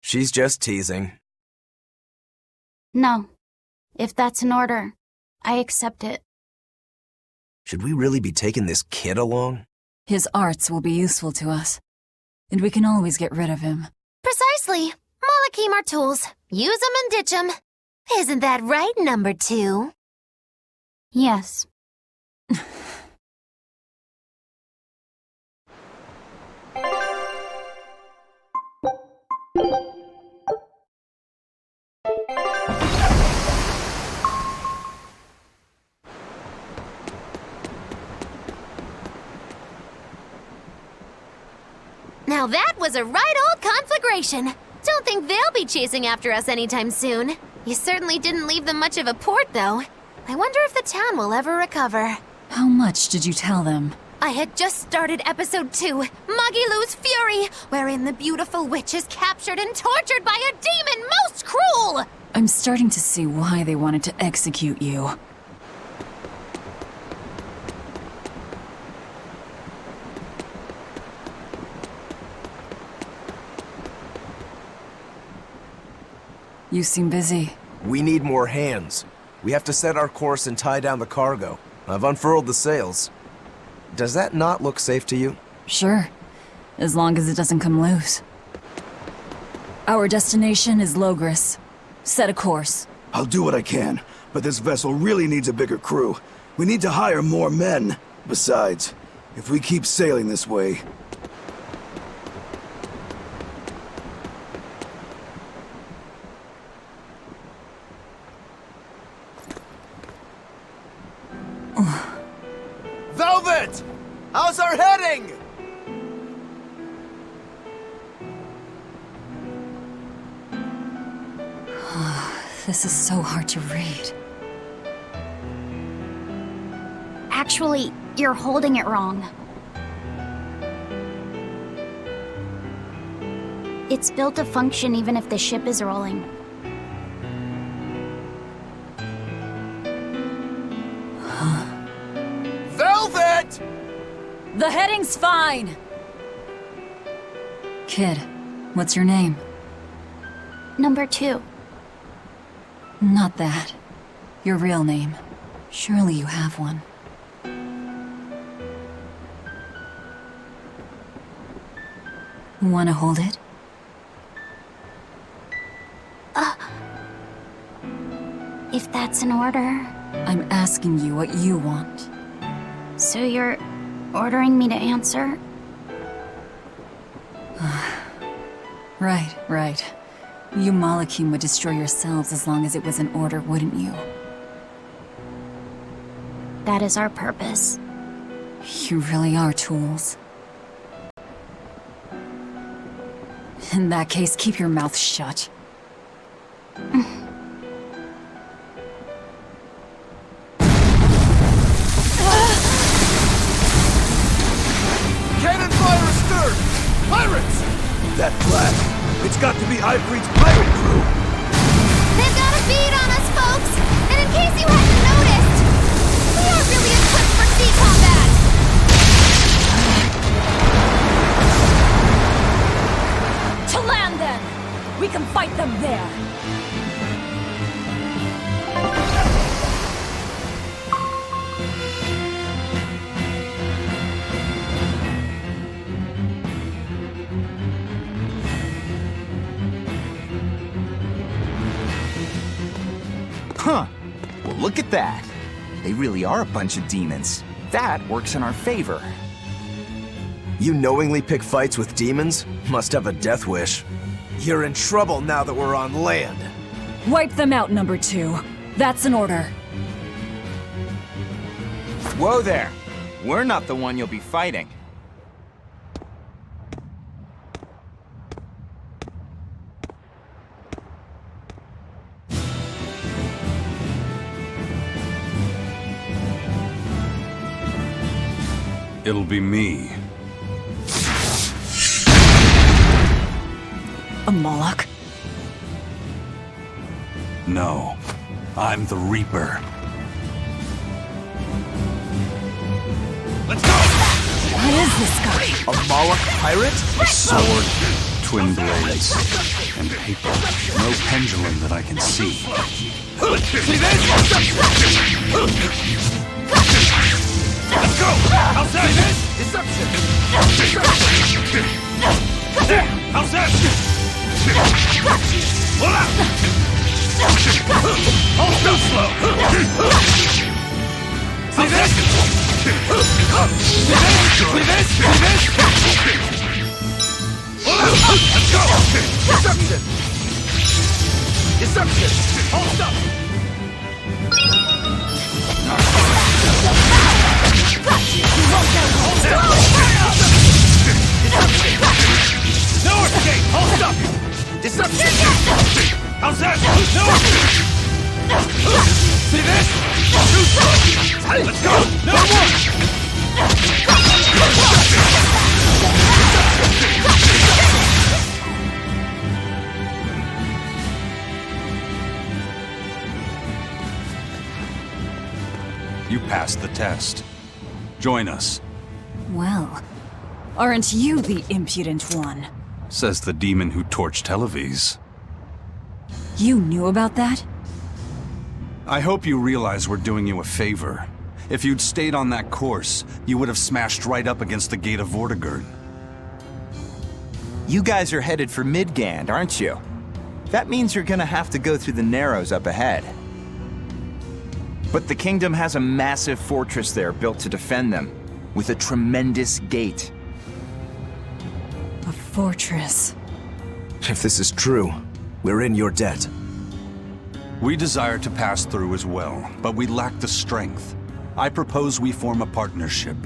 She's just teasing. No. If that's an order, I accept it. Should we really be taking this kid along? His arts will be useful to us, and we can always get rid of him. Precisely. Malakim are tools. Use 'em and ditch 'em. Isn't that right, number 2? Yes. Now that was a right old conflagration. Don't think they'll be chasing after us anytime soon. You certainly didn't leave them much of a port, though. I wonder if the town will ever recover. How much did you tell them? I had just started episode 2, Magilu's Fury, wherein the beautiful witch is captured and tortured by a demon most cruel! I'm starting to see why they wanted to execute you. You seem busy. We need more hands. We have to set our course and tie down the cargo. I've unfurled the sails. Does that not look safe to you? Sure, as long as it doesn't come loose. Our destination is Logris. Set a course. I'll do what I can, but this vessel really needs a bigger crew. We need to hire more men. Besides, if we keep sailing this way... Velvet! How's our heading? This is so hard to read. Actually, you're holding it wrong. It's built to function even if the ship is rolling. Velvet! The heading's fine! Kid, what's your name? Number 2. Not that. Your real name. Surely you have one. Wanna hold it? If that's an order... I'm asking you what you want. So you're ordering me to answer? Right. You Malakim would destroy yourselves as long as it was an order, wouldn't you? That is our purpose. You really are tools. In that case, keep your mouth shut. Cannon fire astern! Pirates! That flag! It's got to be Ifrit's pirate crew! They've got a bead on us, folks! And in case you hadn't noticed, we aren't really equipped for sea combat! To land, then! We can fight them there! Huh. Well, look at that. They really are a bunch of demons. That works in our favor. You knowingly pick fights with demons? Must have a death wish. You're in trouble now that we're on land. Wipe them out, number 2. That's an order. Whoa there. We're not the one you'll be fighting. It'll be me. A Moloch? No, I'm the Reaper. Let's go! What is this guy? A Moloch pirate? A sword, twin blades, and paper. No pendulum that I can see. See this? Let's go! How's that? See this? Deception! How's that? Pull out! Hold still slow! See this? See this? See this? Pull out! Let's go! Deception! Deception! Hold still! No escape! Hold up! Deception! How's that? No escape! See this? Too slow! Let's go! No You passed the test. Join us, Well, aren't you the impudent one? says the demon who torched Hellawes. You knew about that? I hope you realize we're doing you a favor. If you'd stayed on that course, you would have smashed right up against the gate of Vortigern. You guys are headed for Midgand, aren't you? That means you're gonna have to go through the Narrows up ahead. But the kingdom has a massive fortress there built to defend them, with a tremendous gate. A fortress. If this is true, we're in your debt. We desire to pass through as well, but we lack the strength. I propose we form a partnership.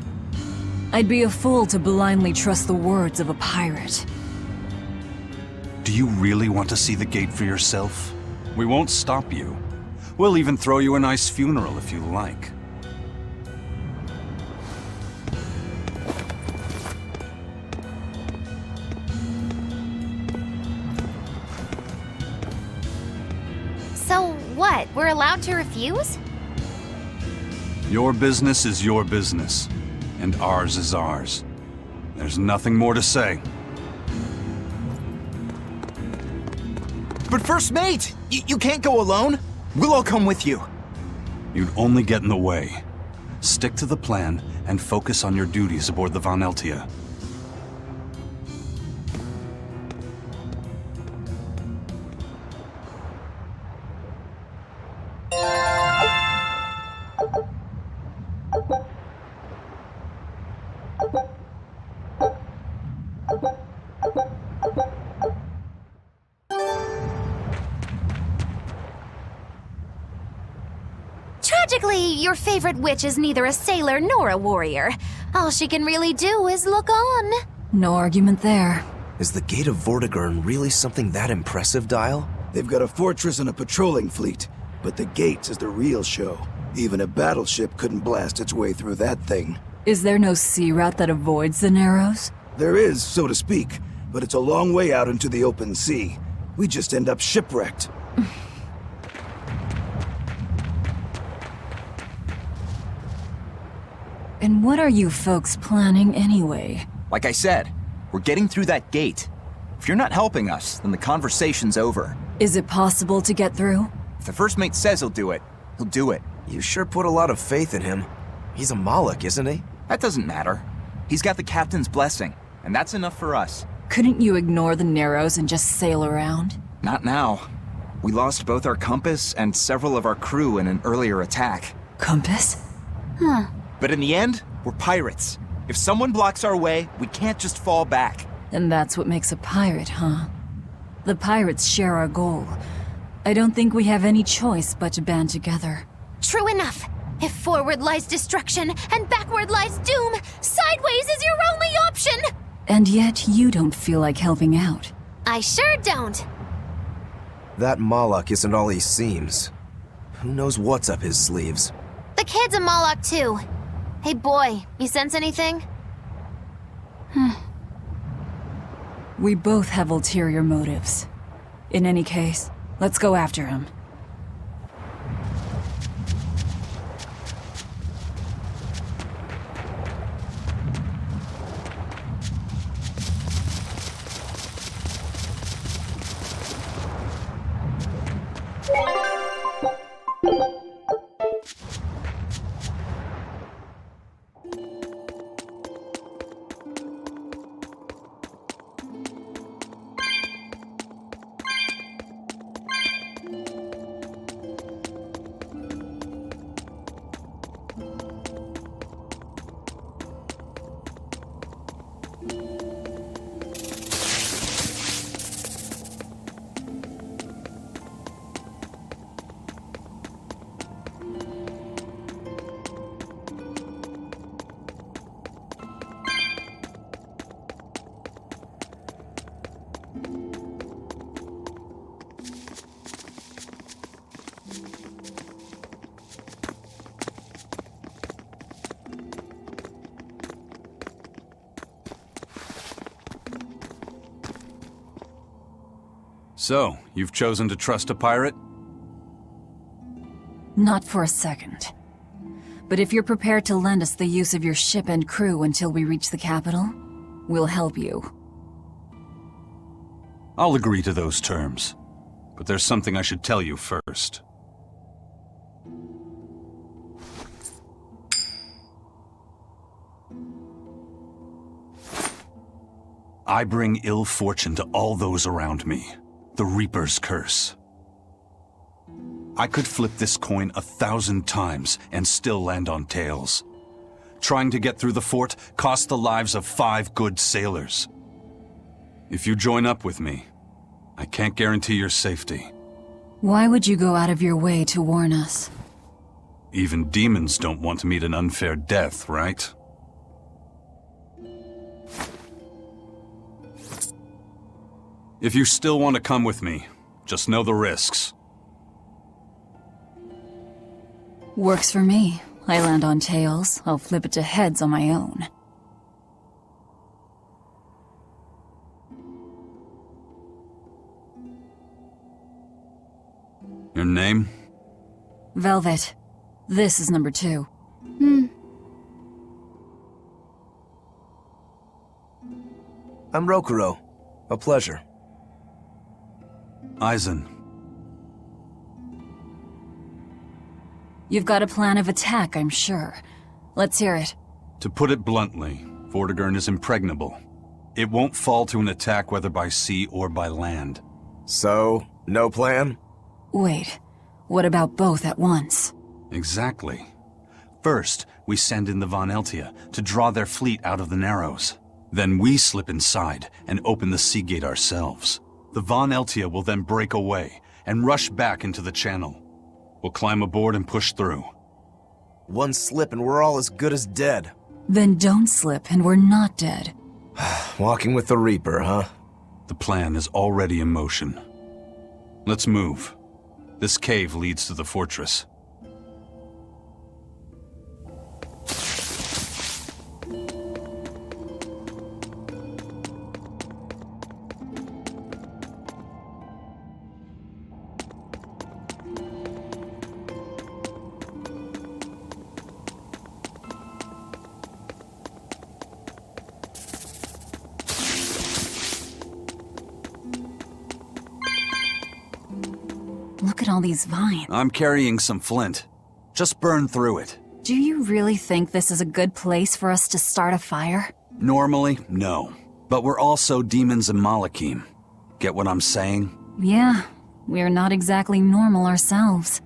I'd be a fool to blindly trust the words of a pirate. Do you really want to see the gate for yourself? We won't stop you. We'll even throw you a nice funeral if you like. So what? We're allowed to refuse? Your business is your business, and ours is ours. There's nothing more to say. But First Mate! You can't go alone! We'll all come with you. You'd only get in the way. Stick to the plan and focus on your duties aboard the Von Eltia. Tragically, your favorite witch is neither a sailor nor a warrior. All she can really do is look on. No argument there. Is the Gate of Vortigern really something that impressive, Dial? They've got a fortress and a patrolling fleet, but the gates is the real show. Even a battleship couldn't blast its way through that thing. Is there no sea route that avoids the Narrows? There is, so to speak, but it's a long way out into the open sea. We just end up shipwrecked. And what are you folks planning anyway? Like I said, we're getting through that gate. If you're not helping us, then the conversation's over. Is it possible to get through? If the First Mate says he'll do it, he'll do it. You sure put a lot of faith in him. He's a Moloch, isn't he? That doesn't matter. He's got the captain's blessing, and that's enough for us. Couldn't you ignore the Narrows and just sail around? Not now. We lost both our compass and several of our crew in an earlier attack. Compass? But in the end, we're pirates. If someone blocks our way, we can't just fall back. And that's what makes a pirate, huh? The pirates share our goal. I don't think we have any choice but to band together. True enough. If forward lies destruction and backward lies doom, sideways is your only option! And yet you don't feel like helping out. I sure don't. That Moloch isn't all he seems. Who knows what's up his sleeves? The kid's a Moloch too. Hey boy, you sense anything? We both have ulterior motives. In any case, let's go after him. So, you've chosen to trust a pirate? Not for a second. But if you're prepared to lend us the use of your ship and crew until we reach the capital, we'll help you. I'll agree to those terms. But there's something I should tell you first. I bring ill fortune to all those around me. The Reaper's curse. I could flip this coin 1,000 times and still land on tails. Trying to get through the fort cost the lives of 5 good sailors. If you join up with me, I can't guarantee your safety. Why would you go out of your way to warn us? Even demons don't want to meet an unfair death, right? If you still want to come with me, just know the risks. Works for me. I land on tails, I'll flip it to heads on my own. Your name? Velvet. This is number 2. I'm Rokuro. A pleasure. Aizen. You've got a plan of attack, I'm sure. Let's hear it. To put it bluntly, Vortigern is impregnable. It won't fall to an attack whether by sea or by land. So, no plan? Wait, what about both at once? Exactly. First, we send in the Von Eltia to draw their fleet out of the Narrows. Then we slip inside and open the sea gate ourselves. The Von Eltia will then break away and rush back into the channel. We'll climb aboard and push through. One slip and we're all as good as dead. Then don't slip and we're not dead. Walking with the Reaper, huh? The plan is already in motion. Let's move. This cave leads to the fortress. Look at all these vines. I'm carrying some flint. Just burn through it. Do you really think this is a good place for us to start a fire? Normally, no. But we're also demons and Malachim. Get what I'm saying? Yeah, we're not exactly normal ourselves.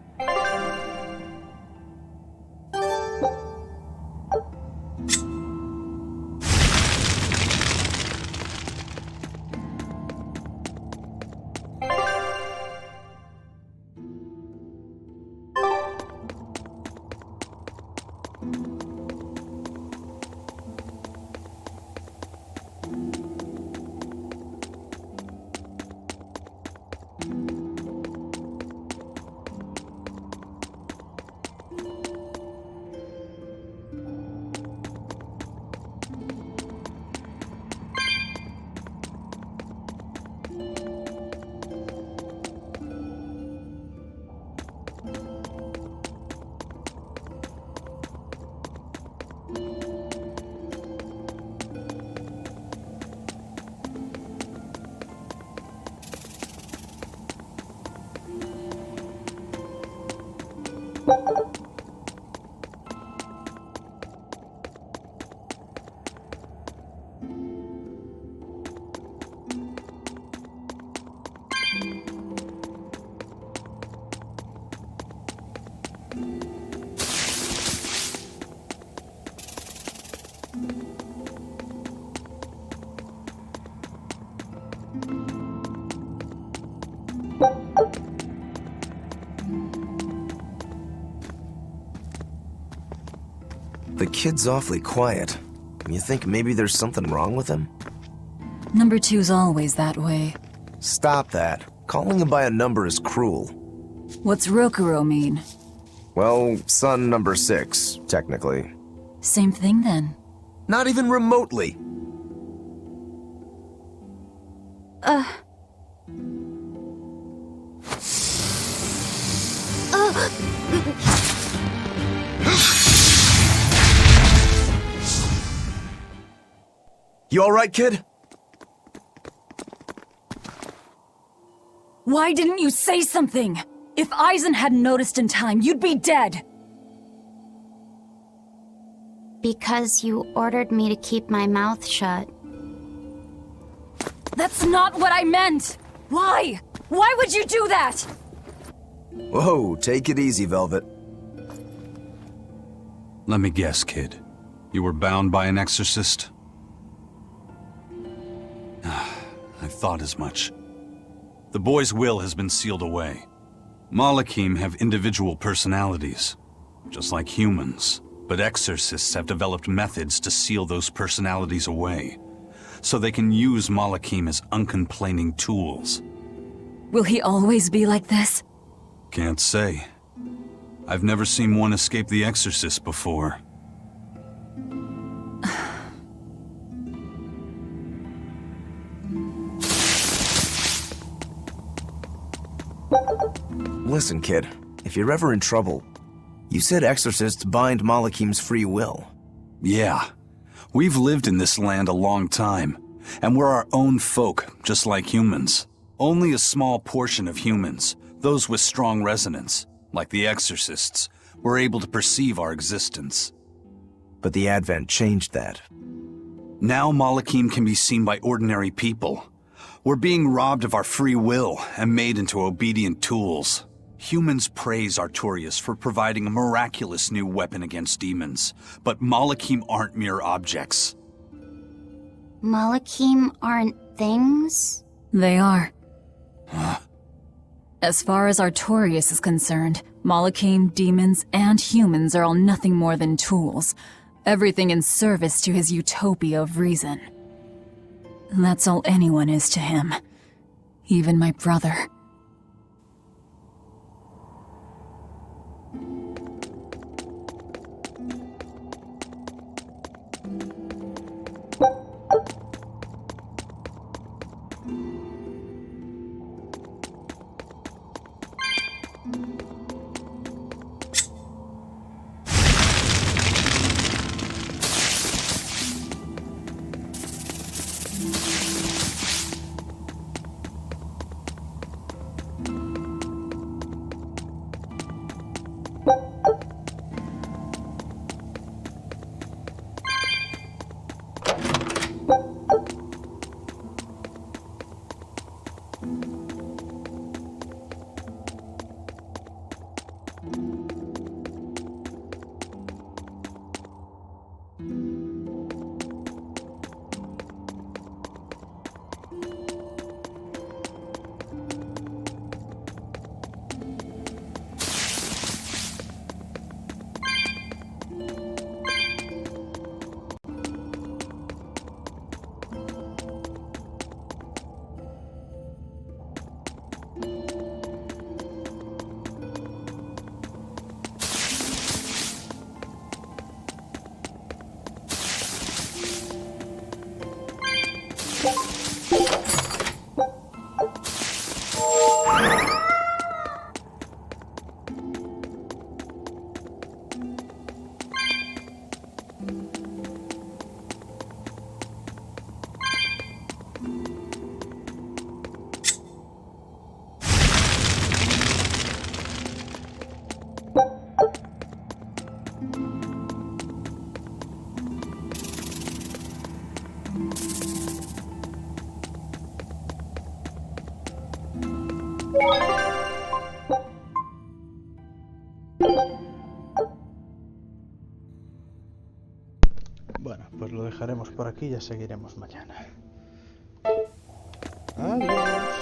The kid's awfully quiet. You think maybe there's something wrong with him? Number 2's always that way. Stop that. Calling him by a number is cruel. What's Rokuro mean? Well, son number 6, technically. Same thing then. Not even remotely. You alright, kid? Why didn't you say something? If Eisen hadn't noticed in time, you'd be dead! Because you ordered me to keep my mouth shut. That's not what I meant! Why? Why would you do that? Whoa, take it easy, Velvet. Let me guess, kid. You were bound by an exorcist? I thought as much. The boy's will has been sealed away. Malakim have individual personalities, just like humans. But exorcists have developed methods to seal those personalities away, so they can use Malakim as uncomplaining tools. Will he always be like this? Can't say. I've never seen one escape the exorcist before. Listen, kid. If you're ever in trouble, you said exorcists bind Malakim's free will. Yeah. We've lived in this land a long time, and we're our own folk, just like humans. Only a small portion of humans, those with strong resonance, like the exorcists, were able to perceive our existence. But the Advent changed that. Now Malakim can be seen by ordinary people. We're being robbed of our free will and made into obedient tools. Humans praise Artorias for providing a miraculous new weapon against demons, but Malakim aren't mere objects. Malakim aren't things? They are. Huh? As far as Artorias is concerned, Malakim, demons, and humans are all nothing more than tools. Everything in service to his utopia of reason. That's all anyone is to him. Even my brother. Bueno, pues lo dejaremos por aquí y ya seguiremos mañana. Adiós.